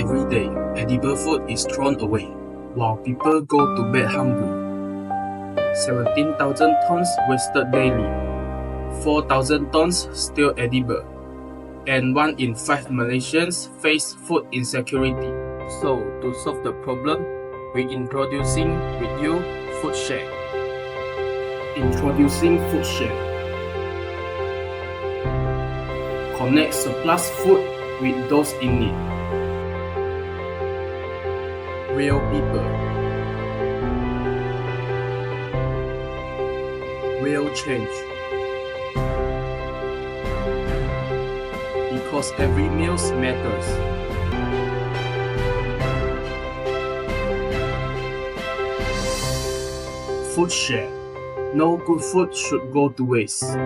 Every day, edible food is thrown away, while people go to bed hungry. 17,000 tons wasted daily, 4,000 tons still edible, and 1 in 5 Malaysians face food insecurity. So, to solve the problem, we're introducing with you Food Share. Introducing Food Share. Connect surplus food with those in need. Real people. Real change. Because every meal matters. Food Share. No good food should go to waste.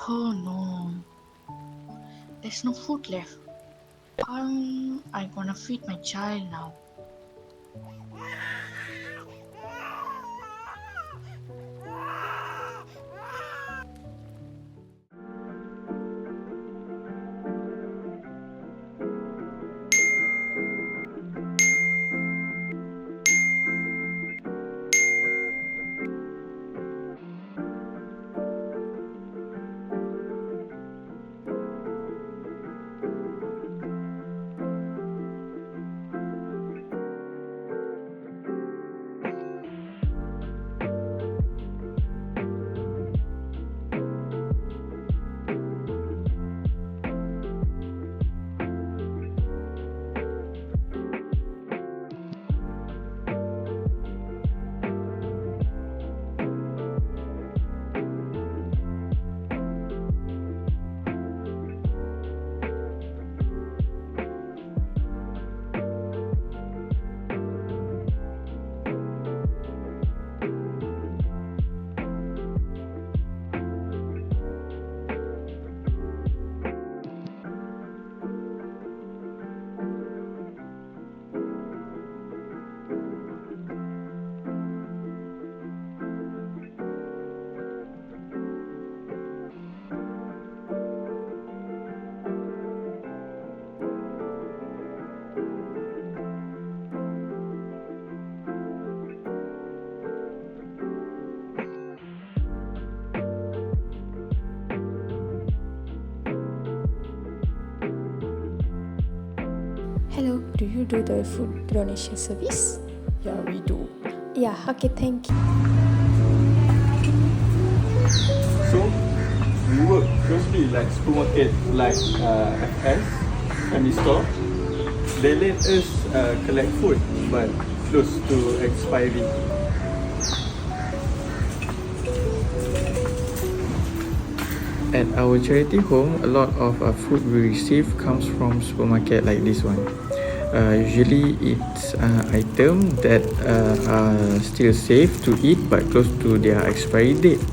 Oh no, there's no food left. I'm gonna feed my child now. Hello, do you do the food donation service? Yeah, we do. Yeah, okay, thank you. So, we work closely like supermarket like FS, Family Store. They let us collect food but close to expiry. At our charity home, a lot of food we receive comes from supermarket like this one. Usually it's items that are still safe to eat but close to their expiry date.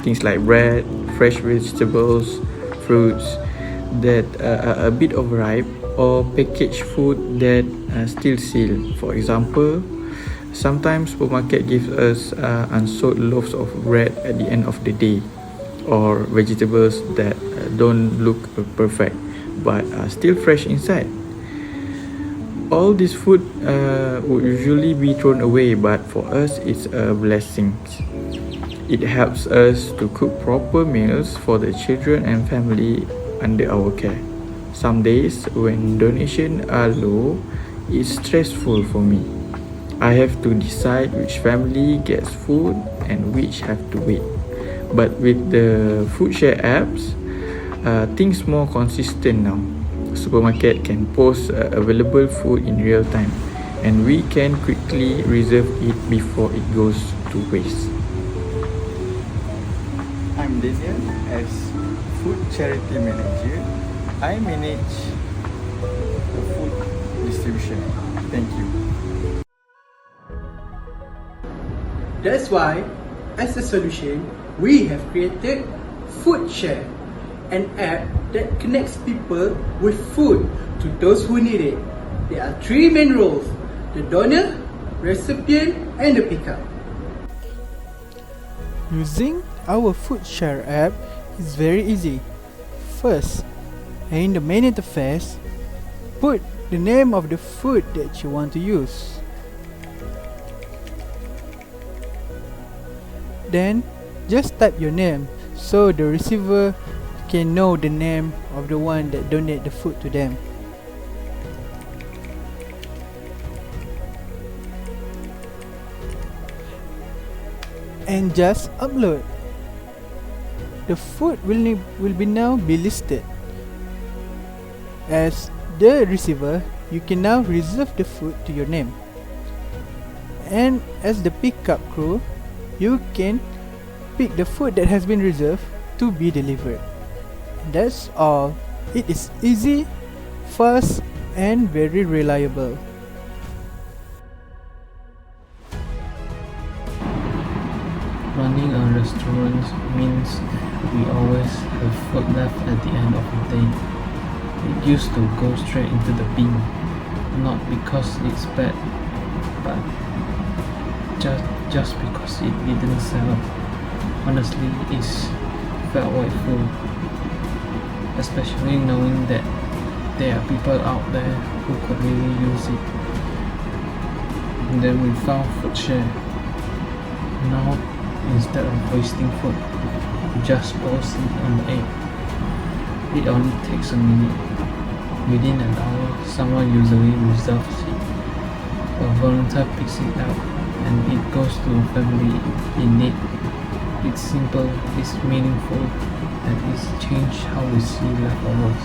Things like bread, fresh vegetables, fruits that are a bit overripe, or packaged food that are still sealed. For example, sometimes supermarket gives us unsold loaves of bread at the end of the day. or vegetables that don't look perfect but are still fresh inside. All this food would usually be thrown away, but for us it's a blessing. It helps us to cook proper meals for the children and family under our care. Some days when donations are low, it's stressful for me. I have to decide which family gets food and which have to wait. But with the food share apps, things more consistent now. Supermarket can post available food in real time, and we can quickly reserve it before it goes to waste. I'm Daniel. As food charity manager, I manage the food distribution. Thank you. That's why, as a solution, we have created Food Share, an app that connects people with food to those who need it. There are three main roles: the donor, recipient, and the pickup. Using our Food Share app is very easy. First, in the main interface, put the name of the food that you want to use. Then, just type your name so the receiver can know the name of the one that donate the food to them. And just upload. The food will now be listed. As the receiver, you can now reserve the food to your name. And as the pickup crew, you can pick the food that has been reserved to be delivered. That's all. It is easy, fast, and very reliable. Running a restaurant means we always have food left at the end of the day. It used to go straight into the bin, not because it's bad, but just because it didn't sell. Honestly, it felt like food, especially knowing that there are people out there who could really use it. And then we found Food Share. Now, instead of wasting food, we just post it on the app. It only takes a minute. Within an hour, someone usually reserves it. A volunteer picks it up and it goes to a family in need. It's simple, it's meaningful, and it's changed how we see leftovers.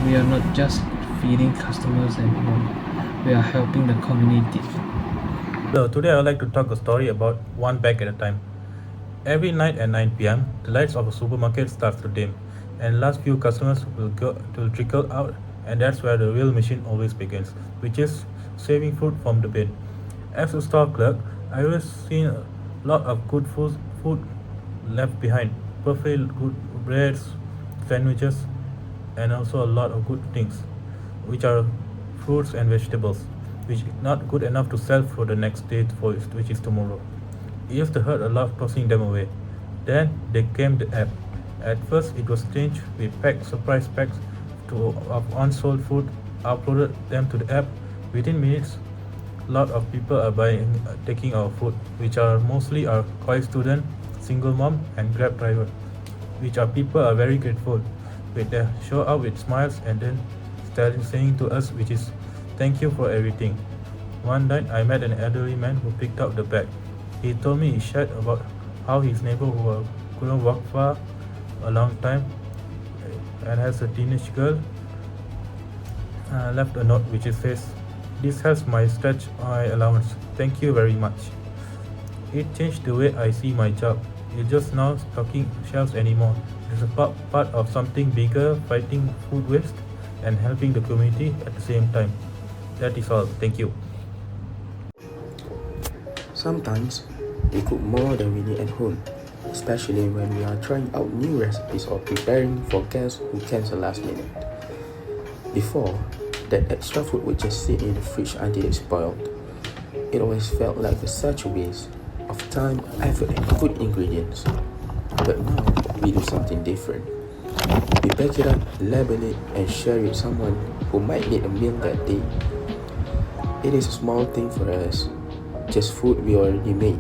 We are not just feeding customers anymore, we are helping the community. So today I would like to talk a story about one bag at a time. Every night at 9 p.m., the lights of a supermarket starts to dim, and last few customers will trickle out, and that's where the real mission always begins, which is saving food from the bin. As a store clerk, I always seen a lot of good food left behind, perfectly good breads, sandwiches, and also a lot of good things, which are fruits and vegetables, which is not good enough to sell for the next day, which is tomorrow. It used to hurt a lot tossing them away. Then there came the app. At first it was strange. We packed surprise packs of unsold food, uploaded them to the app. Within minutes, a lot of people are taking our food, which are mostly our college student, single mom, and Grab driver, which are people are very grateful. They show up with smiles and then saying to us, which is thank you for everything. One night I met an elderly man who picked up the bag. He told me he shared about how his neighbor who couldn't walk far a long time and has a teenage girl left a note which says, "This helps my stretch my allowance. Thank you very much." It changed the way I see my job. It's just not stocking shelves anymore. It's a part of something bigger, fighting food waste and helping the community at the same time. That is all. Thank you. Sometimes we cook more than we need at home, especially when we are trying out new recipes or preparing for guests who cancel last minute. Before, that extra food would just sit in the fridge until it spoiled. It always felt like such a waste of time, effort, and good ingredients. But now we do something different. We pack it up, label it, and share it with someone who might need a meal that day. It is a small thing for us, just food we already made.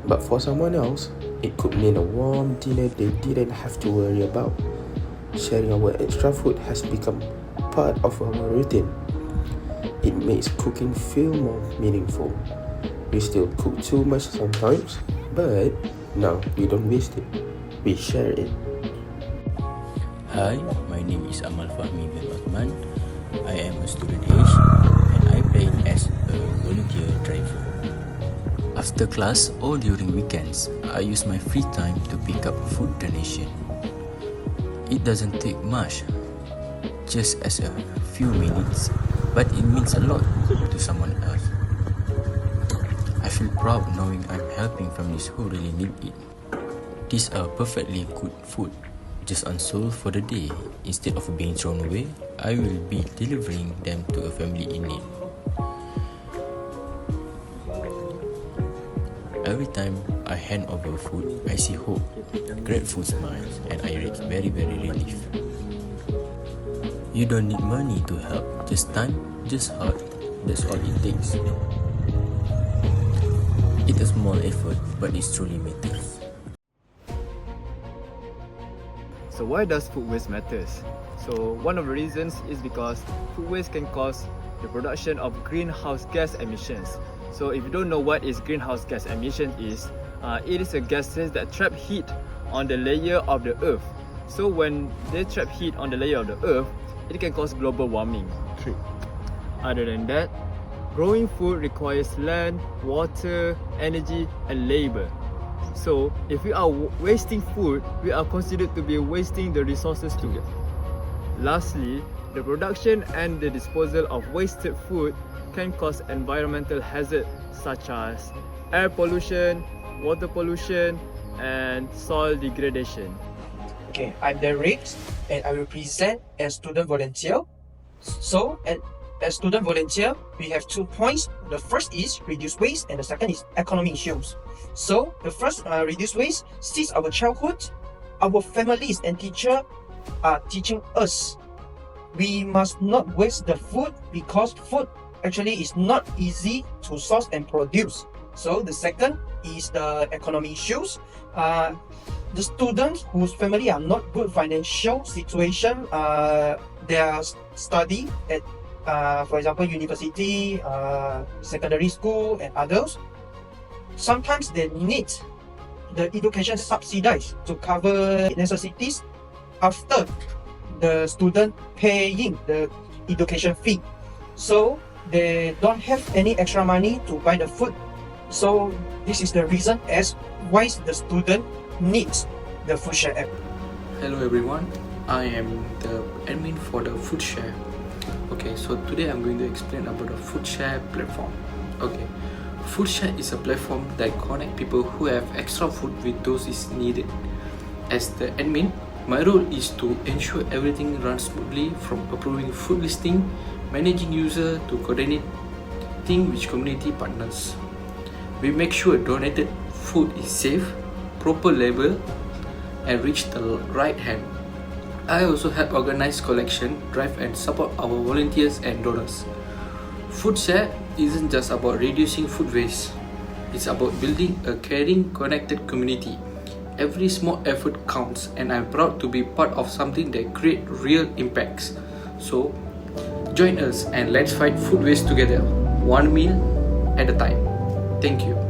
But for someone else, it could mean a warm dinner they didn't have to worry about. Sharing our extra food has become part of our routine. It makes cooking feel more meaningful. We still cook too much sometimes, but now we don't waste it. We share it. Hi, my name is Amal Fahmi bin Othman. I am a student age and I play as a volunteer driver. After class or during weekends, I use my free time to pick up food donation. It doesn't take much, just as a few minutes, but it means a lot to someone else. I feel proud knowing I'm helping families who really need it. These are perfectly good food, just unsold for the day. Instead of being thrown away, I will be delivering them to a family in need. Every time I hand over food, I see hope, grateful smiles, and I get very relieved. You don't need money to help, just time, just heart. That's all it takes. It's a small effort, but it truly matters. So why does food waste matters? So one of the reasons is because food waste can cause the production of greenhouse gas emissions. So if you don't know what is greenhouse gas emission is, it is a gases that trap heat on the layer of the earth. So when they trap heat on the layer of the earth, it can cause global warming. Other than that, growing food requires land, water, energy and labor. So if we are wasting food, we are considered to be wasting the resources too. Lastly, the production and the disposal of wasted food can cause environmental hazards such as air pollution, water pollution, and soil degradation. Okay, I'm Derek and I will present as student volunteer. So, as student volunteer, we have 2 points. The first is reduce waste and the second is economy issues. So, the first, reduce waste, since our childhood, our families and teachers are teaching us we must not waste the food because food actually is not easy to source and produce. So the second is the economy issues. The students whose family are not good financial situation, their study at for example university, secondary school and others, sometimes they need the education subsidized to cover necessities after the student paying the education fee. So they don't have any extra money to buy the food. So this is the reason as why the student needs the FoodShare app. Hello everyone, I am the admin for the FoodShare. Okay, so today I'm going to explain about the FoodShare platform. Okay, FoodShare is a platform that connects people who have extra food with those is needed. As the admin, my role is to ensure everything runs smoothly, from approving food listing, managing user to coordinating with community partners. We make sure donated food is safe, proper label, and reach the right hand. I also help organize collection, drive and support our volunteers and donors. FoodShare isn't just about reducing food waste, it's about building a caring, connected community. Every small effort counts and I'm proud to be part of something that creates real impacts. So join us and let's fight food waste together, one meal at a time. Thank you.